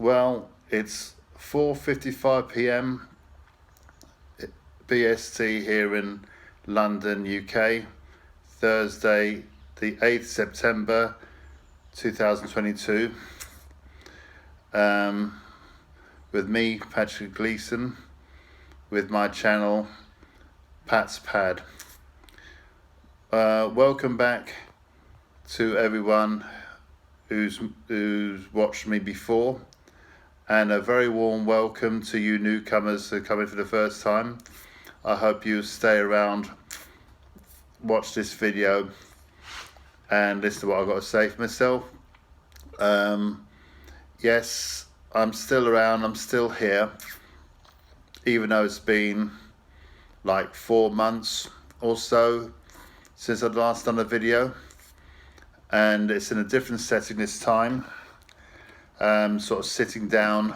Well, it's 4:55 p.m. BST here in London, UK, Thursday, the 8th September 2022. With me, Patrick Gleeson, with my channel, Pat's Pad. Welcome back to everyone who's watched me before, and a very warm welcome to you newcomers who are coming for the first time. I hope you stay around, watch this video, and listen to what I've got to say for myself. Yes, I'm still around, I'm still here, even though it's been like 4 months or so since I'd last done a video, and it's in a different setting this time. Sort of sitting down,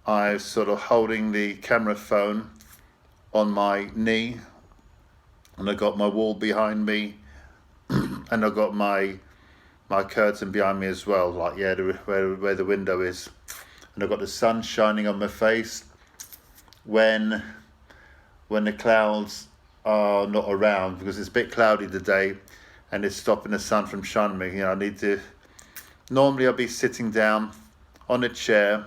I'm sort of holding the camera phone on my knee, and I've got my wall behind me, and I've got my curtain behind me as well, like where the window is, and I've got the sun shining on my face when the clouds are not around, because it's a bit cloudy today and it's stopping the sun from shining me. Normally I'll be sitting down on a chair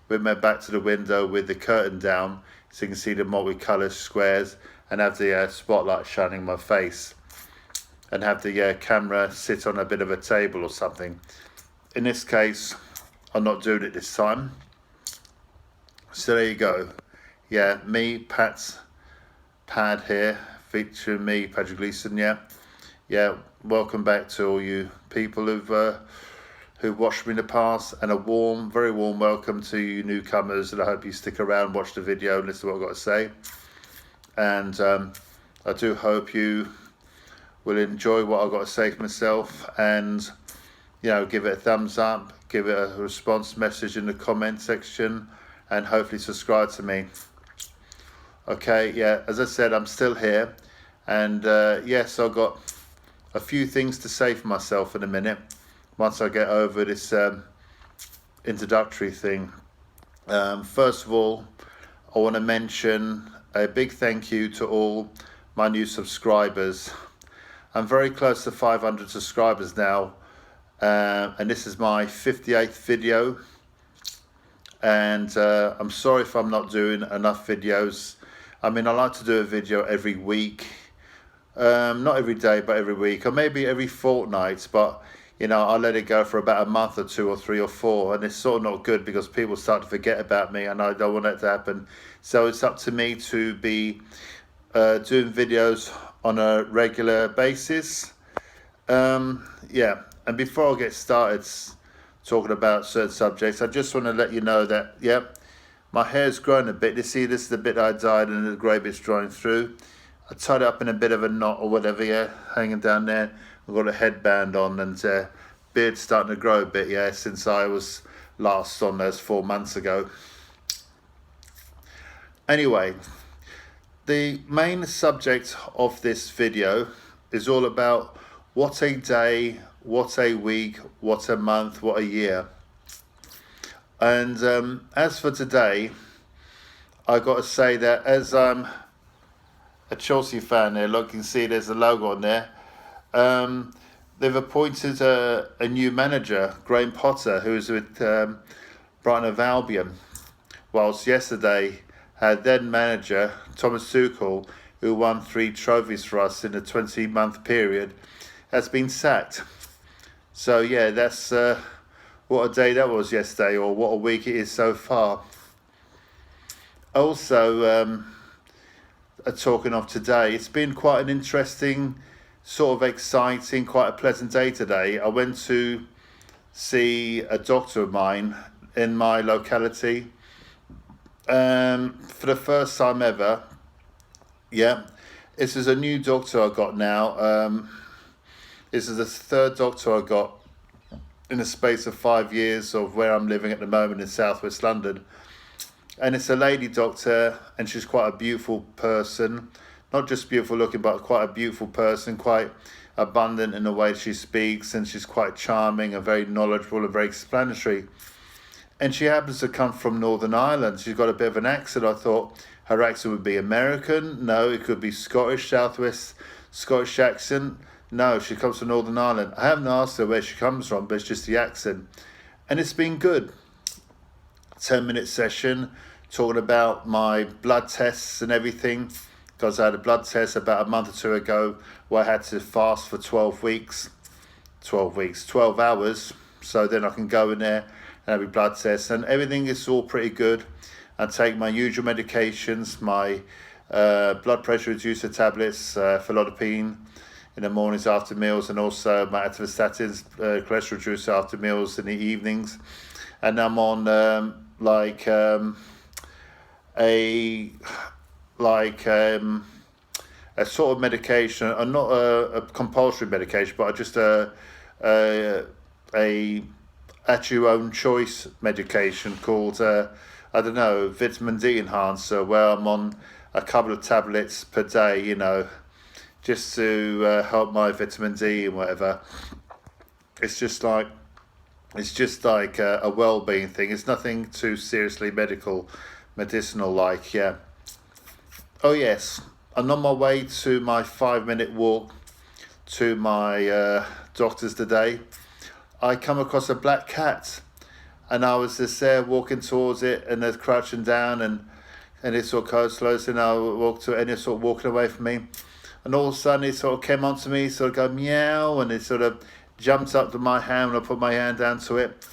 with my back to the window with the curtain down so you can see the multicolour squares, and have the spotlight shining on my face, and have the camera sit on a bit of a table or something. In this case, I'm not doing it this time. So there you go. Yeah, me, Pat's Pad here, featuring me, Patrick Gleeson. Yeah, welcome back to all you people who've watched me in the past, and a very warm welcome to you newcomers, and I hope you stick around, watch the video, and listen to what I've got to say. And I do hope you will enjoy what I've got to say for myself, and give it a thumbs up, give it a response message in the comment section, and hopefully subscribe to me. Okay, yeah, as I said, I'm still here, and yes, I've got a few things to say for myself in a minute once I get over this introductory thing. First of all, I want to mention a big thank you to all my new subscribers. I'm very close to 500 subscribers now, and this is my 58th video, and I'm sorry if I'm not doing enough videos. I mean, I like to do a video every week, not every day, but every week, or maybe every fortnight, but I let it go for about a month or 2 or 3 or 4, and it's sort of not good because people start to forget about me, and I don't want that to happen. So it's up to me to be doing videos on a regular basis. Yeah, and before I get started talking about certain subjects, I just want to let you know that, my hair's grown a bit. You see, this is the bit I dyed and the grey bit's drawing through. I tied it up in a bit of a knot or whatever, hanging down there. I've got a headband on, and beard's starting to grow a bit, since I was last on those 4 months ago. Anyway, the main subject of this video is all about what a day, what a week, what a month, what a year. And as for today, I got to say that as I'm a Chelsea fan there, look, you can see there's a logo on there. They've appointed a new manager, Graham Potter, who is with Brighton of Albion, whilst yesterday had then manager Thomas Tuchel, who won 3 trophies for us in a 20-month period, has been sacked. So yeah, that's what a day that was yesterday, or what a week it is so far. Also, talking of today, it's been quite an interesting, sort of exciting, quite a pleasant day today. I went to see a doctor of mine in my locality for the first time ever. This is a new doctor I got now. This is the 3rd doctor I got in the space of 5 years of where I'm living at the moment in southwest London. And it's a lady doctor, and she's quite a beautiful person. Not just beautiful looking, but quite a beautiful person, quite abundant in the way she speaks, and she's quite charming and very knowledgeable and very explanatory. and she happens to come from Northern Ireland. She's got a bit of an accent. I thought her accent would be American. No, it could be Scottish, Southwest Scottish accent. No, she comes from Northern Ireland. I haven't asked her where she comes from, but it's just the accent. And it's been good. 10-minute session talking about my blood tests and everything, because I had a blood test about a month or two ago where I had to fast for 12 hours. So then I can go in there and have a blood test, and everything is all pretty good. I take my usual medications, my blood pressure reducer tablets, phenolidipine in the mornings after meals, and also my atorvastatins, cholesterol reducer after meals in the evenings. And I'm on a sort of medication, not a compulsory medication, but just a at your own choice medication called vitamin D enhancer, where I'm on a couple of tablets per day, just to help my vitamin D and whatever. It's just like a well-being thing. It's nothing too seriously medicinal like, yeah. Oh yes, I'm on my way to my 5-minute walk to my doctor's today. I come across a black cat, and I was just there walking towards it, and it's crouching down, and it sort of goes slow, and I walked to it, and it's sort of walking away from me, and all of a sudden it sort of came onto me, sort of go meow, and it sort of jumped up to my hand, and I put my hand down to it.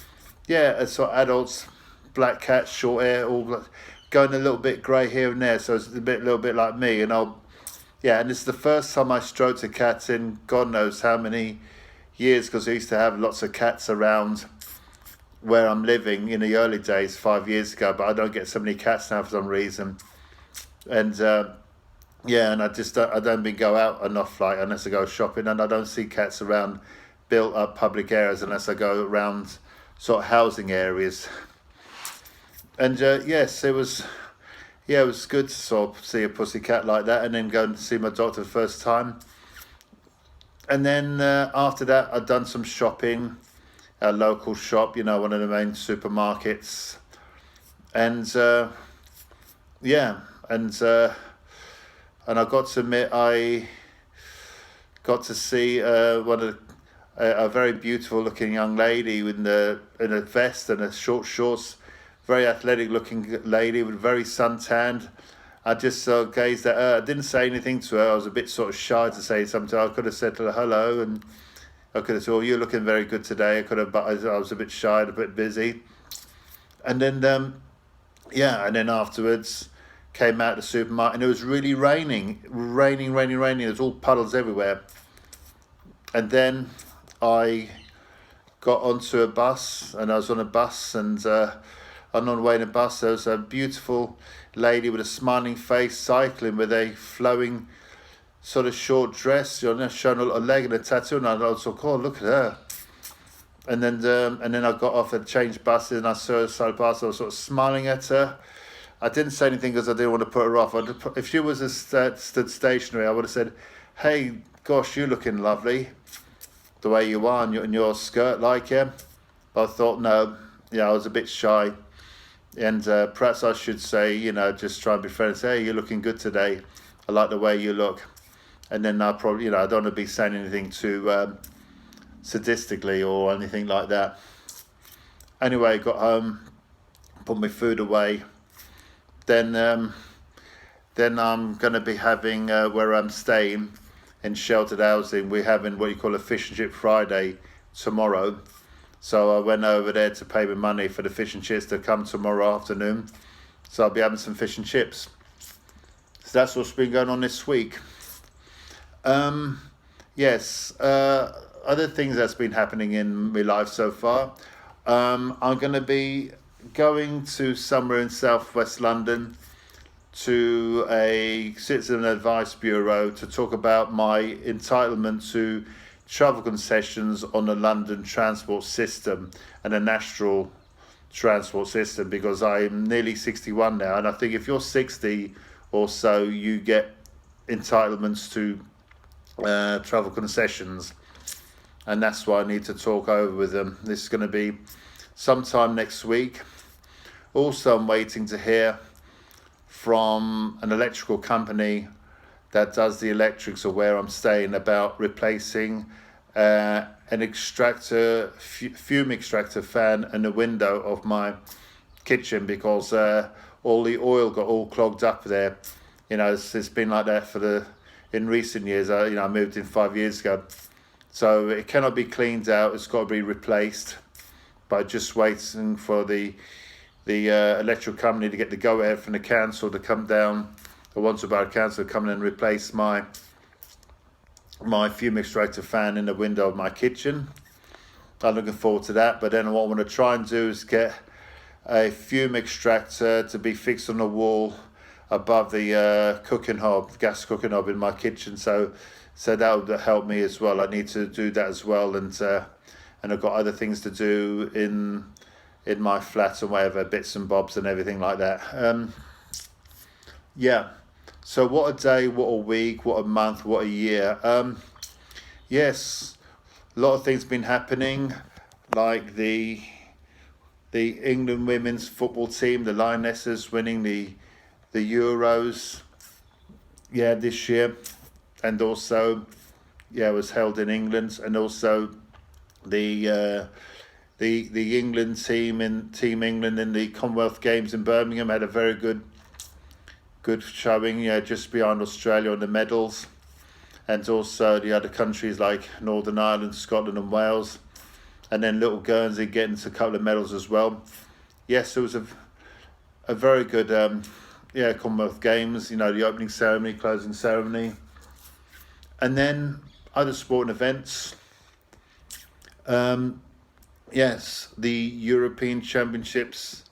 Yeah, it's sort of adults, black cat, short hair, all black, going a little bit grey here and there, so it's a little bit like me, and and it's the first time I stroked a cat in God knows how many years, because I used to have lots of cats around where I'm living in the early days 5 years ago, but I don't get so many cats now for some reason. And and I don't go out enough, like, unless I go shopping, and I don't see cats around built up public areas unless I go around sort of housing areas. And yes, it was good to sort of see a pussy cat like that, and then go and see my doctor the first time. And then after that, I'd done some shopping, a local shop, one of the main supermarkets. And and I got to admit, I got to see a very beautiful looking young lady in a vest and a short shorts, very athletic looking lady with very suntanned. I just gazed at her. I didn't say anything to her. I was a bit sort of shy to say something. I could have said to her hello, and I could have said, "Oh, you're looking very good today." I could have, but I was a bit shy, a bit busy. And then and then afterwards came out of the supermarket, and it was really raining. There was all puddles everywhere. And then I got onto a bus, and I was on a bus, and on the way in a bus, there was a beautiful lady with a smiling face cycling with a flowing sort of short dress, showing a leg and a tattoo, and I was like, oh, look at her. And then I got off and changed buses, and I saw her side past. I was sort of smiling at her. I didn't say anything because I didn't want to put her off. If she was stood stationary, I would have said, hey, gosh, you're looking lovely, the way you are in your skirt, like, yeah. But I thought, no, I was a bit shy. And perhaps I should say, just try and be friendly. Say, hey, you're looking good today. I like the way you look. And then I probably, I don't want to be saying anything too sadistically or anything like that. Anyway, got home, put my food away. Then I'm going to be having, where I'm staying in sheltered housing, we're having what you call a Fish and Chip Friday tomorrow. So I went over there to pay my money for the fish and chips to come tomorrow afternoon. So I'll be having some fish and chips. So that's what's been going on this week. Yes, other things that's been happening in my life so far. I'm going to be going to somewhere in southwest London to a citizen advice bureau to talk about my entitlement to travel concessions on the London transport system and the national transport system, because I'm nearly 61 now, and I think if you're 60 or so, you get entitlements to travel concessions, and that's why I need to talk over with them. This is going to be sometime next week, Also, I'm waiting to hear from an electrical company that does the electrics of where I'm staying about replacing an fume extractor fan in the window of my kitchen, because all the oil got all clogged up there. It's been like that in recent years. I moved in 5 years ago, so it cannot be cleaned out. It's got to be replaced. By just waiting for the electrical company to get the go ahead from the council to come down, the ones about council to come in and replace my fume extractor fan in the window of my kitchen. I'm looking forward to that. But then what I want to try and do is get a fume extractor to be fixed on the wall above the gas cooking hob in my kitchen. So that would help me as well. I need to do that as well, and I've got other things to do in my flat and whatever, bits and bobs and everything like that. Yeah. So what a day, what a week, what a month, what a year. Yes, a lot of things been happening, like the England women's football team, the Lionesses, winning the Euros, this year, and also, it was held in England, and also the England Team England in the Commonwealth Games in Birmingham had a very good showing, just behind Australia on the medals, and also the other countries like Northern Ireland, Scotland and Wales, and then little Guernsey getting a couple of medals as well. Yes, it was a very good Commonwealth Games, the opening ceremony, closing ceremony, and then other sporting events. Yes, the European Championships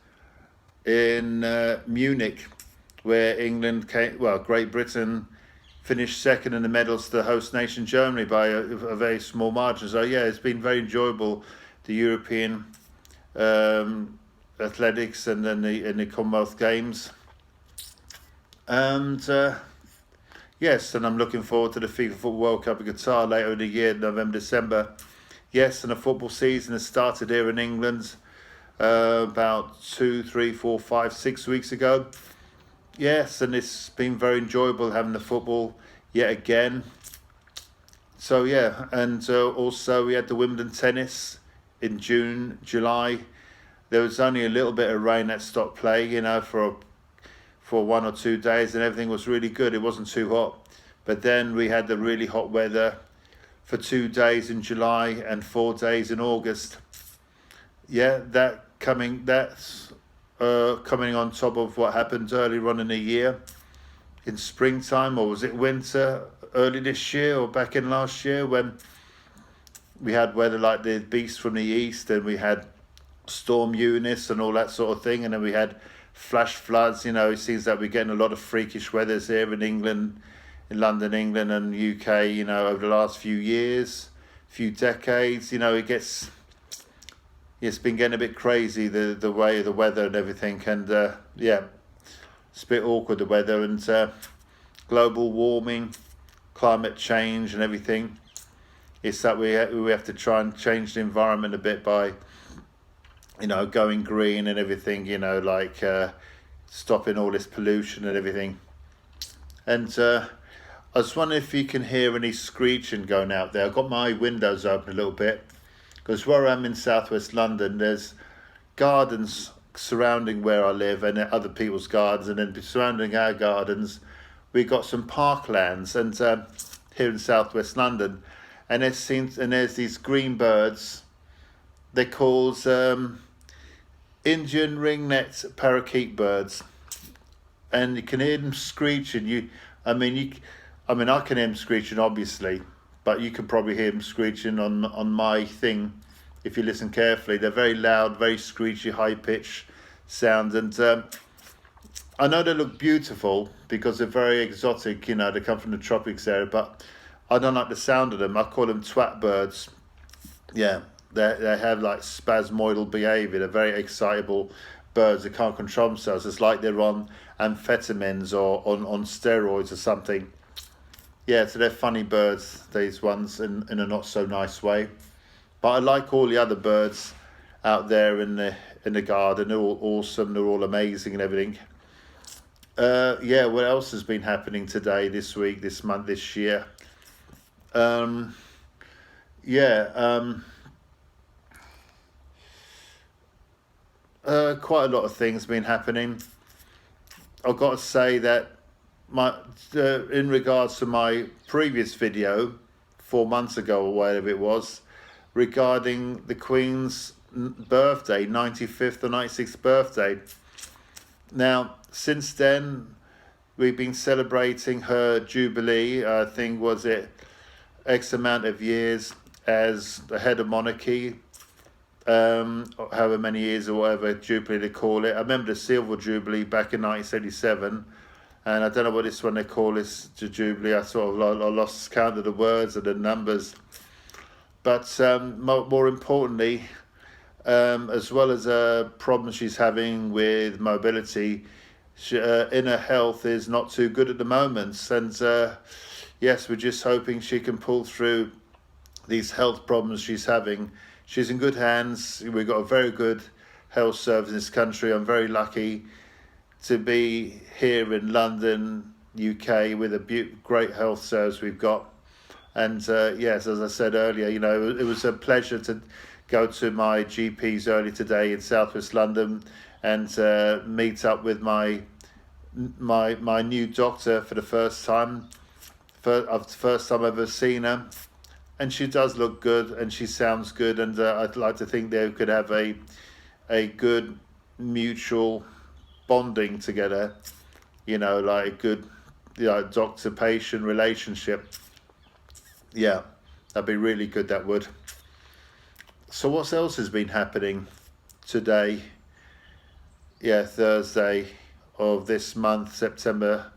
in Munich, where Great Britain finished second in the medals to the host nation Germany by a very small margin. So it's been very enjoyable, the European athletics and then the Commonwealth Games. And yes, and I'm looking forward to the FIFA Football World Cup in Qatar later in the year, November, December. Yes, and the football season has started here in England about 2, 3, 4, 5, 6 weeks ago. Yes, and it's been very enjoyable having the football yet again. So and also we had the Wimbledon tennis in June, July. There was only a little bit of rain that stopped play, for 1 or 2 days, and everything was really good. It wasn't too hot. But then we had the really hot weather for 2 days in July and 4 days in August. That's coming on top of what happened earlier on in the year, in springtime, or was it winter, early this year or back in last year, when we had weather like the beast from the east, and we had Storm Eunice and all that sort of thing, and then we had flash floods. It seems that we're getting a lot of freakish weathers here in England, in London, England and UK, over the last few years, few decades. It's been getting a bit crazy, the way the weather and everything, and it's a bit awkward, the weather, and global warming, climate change and everything. It's that we have to try and change the environment a bit by going green and everything, stopping all this pollution and everything. And I was wondering if you can hear any screeching going out there. I've got my windows open a little bit, because where I'm in southwest London, there's gardens surrounding where I live and other people's gardens, and then surrounding our gardens we got some parklands, and here in southwest London, and there's these green birds. They're called Indian ringnet parakeet birds, and you can hear them screeching. I can hear them screeching, obviously, but you can probably hear them screeching on my thing if you listen carefully. They're very loud, very screechy, high-pitched sound, and I know they look beautiful because they're very exotic, they come from the tropics area, but I don't like the sound of them. I call them twat birds. Yeah, they have like spasmoidal behaviour. They're very excitable birds. They can't control themselves. It's like they're on amphetamines or on steroids or something. Yeah, so they're funny birds, these ones, in a not so nice way. But I like all the other birds, out there in the garden. They're all awesome. They're all amazing and everything. Yeah, what else has been happening today, this week, this month, this year? Yeah, quite a lot of things been happening. I've got to say that in regards to my previous video 4 months ago or whatever it was, regarding the Queen's birthday, 95th or 96th birthday. Now, since then, we've been celebrating her jubilee. I think, was it X amount of years as the head of monarchy, however many years or whatever jubilee they call it. I remember the silver jubilee back in 1977, and I don't know what this one they call this jubilee. I sort of I lost count of the words and the numbers. But more importantly, as well as a problem she's having with mobility, inner health is not too good at the moment. And yes, we're just hoping she can pull through these health problems she's having. She's in good hands. We've got a very good health service in this country. I'm very lucky to be here in London, UK, with a great health service we've got. And yes, as I said earlier, you know, it was a pleasure to go to my GP's early today in Southwest London and meet up with my new doctor for the first time. The first time I've ever seen her, and she does look good and she sounds good, and I'd like to think they could have a good mutual bonding together, you know, like a good, you know, doctor-patient relationship. Yeah, that'd be really good, that would. So what else has been happening today? Yeah, Thursday of this month, September.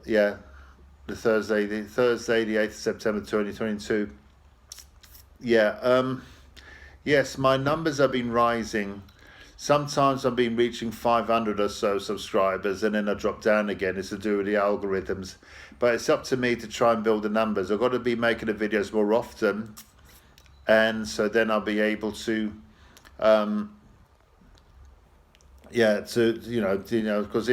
Yeah, the Thursday the 8th of September 2022. Yeah, yes, my numbers have been rising. Sometimes I've been reaching 500 or so subscribers, and then I drop down again. It's to do with the algorithms. But it's up to me to try and build the numbers. I've got to be making the videos more often, and so then I'll be able to, yeah, because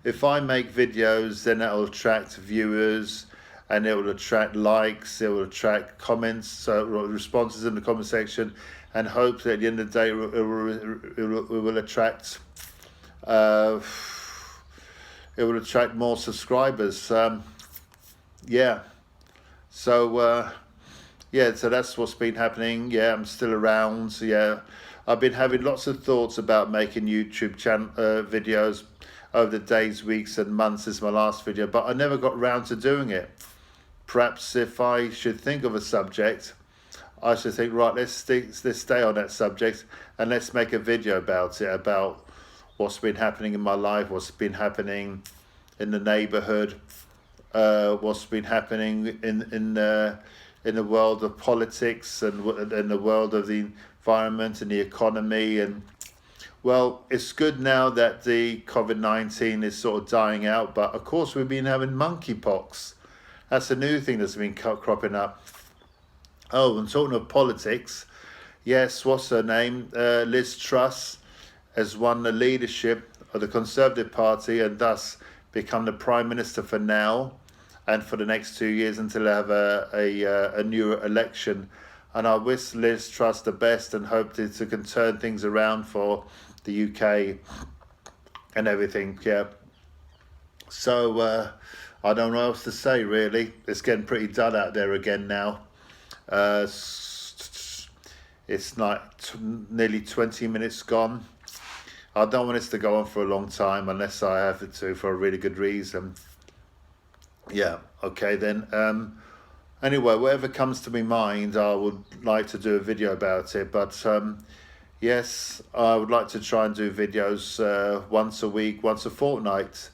if I make videos, then that'll attract viewers, and it will attract likes, it will attract comments, so responses in the comment section, and hope that at the end of the day it will attract more subscribers. Yeah, so yeah, so that's what's been happening. Yeah, I'm still around. Yeah, I've been having lots of thoughts about making YouTube videos over the days, weeks and months since my last video, but I never got around to doing it. Perhaps if I should think of a subject, I should think, right, let's stay on that subject and let's make a video about it, about what's been happening in my life, what's been happening in the neighborhood, what's been happening in the world of politics and in the world of the environment and the economy. And well, it's good now that the COVID-19 is sort of dying out, but of course we've been having monkeypox. That's a new thing that's been cropping up. Oh, and talking of politics, yes, what's her name? Liz Truss has won the leadership of the Conservative Party and thus become the Prime Minister for now and for the next 2 years until they have a new election. And I wish Liz Truss the best and hope that it can turn things around for the UK and everything. Yeah. So I don't know what else to say, really. It's getting pretty dull out there again now. It's like nearly 20 minutes gone. I don't want this to go on for a long time unless I have it to for a really good reason. Yeah, okay then. Anyway, whatever comes to my mind, I would like to do a video about it. But yes, I would like to try and do videos once a week, once a fortnight.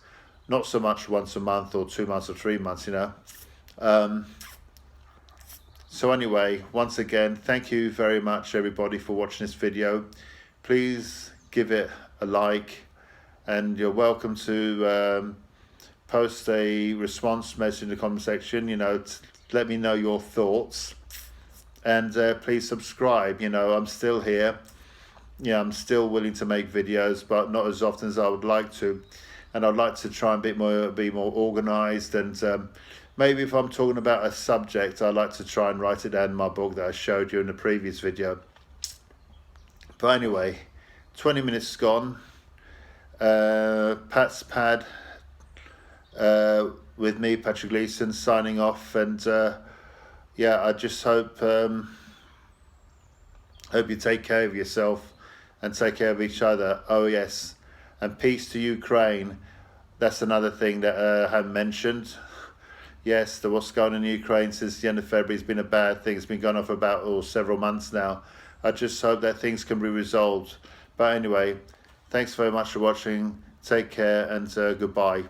Not so much once a month or 2 months or 3 months, you know. So anyway, once again, thank you very much everybody for watching this video. Please give it a like, and you're welcome to post a response message in the comment section, you know, let me know your thoughts. And please subscribe, you know, I'm still here. yeah, I'm still willing to make videos, but not as often as I would like to. And I'd like to try and be more organized, and maybe if I'm talking about a subject, I like to try and write it down in my book that I showed you in the previous video. But anyway, 20 minutes gone. Pat's Pad with me, Patrick Gleason, signing off, and yeah, I just hope you take care of yourself and take care of each other. Oh yes, and peace to Ukraine. That's another thing that I haven't mentioned. Yes, what's going on in Ukraine since the end of February has been a bad thing. It's been going on for about several months now. I just hope that things can be resolved. But anyway, thanks very much for watching. Take care, and goodbye.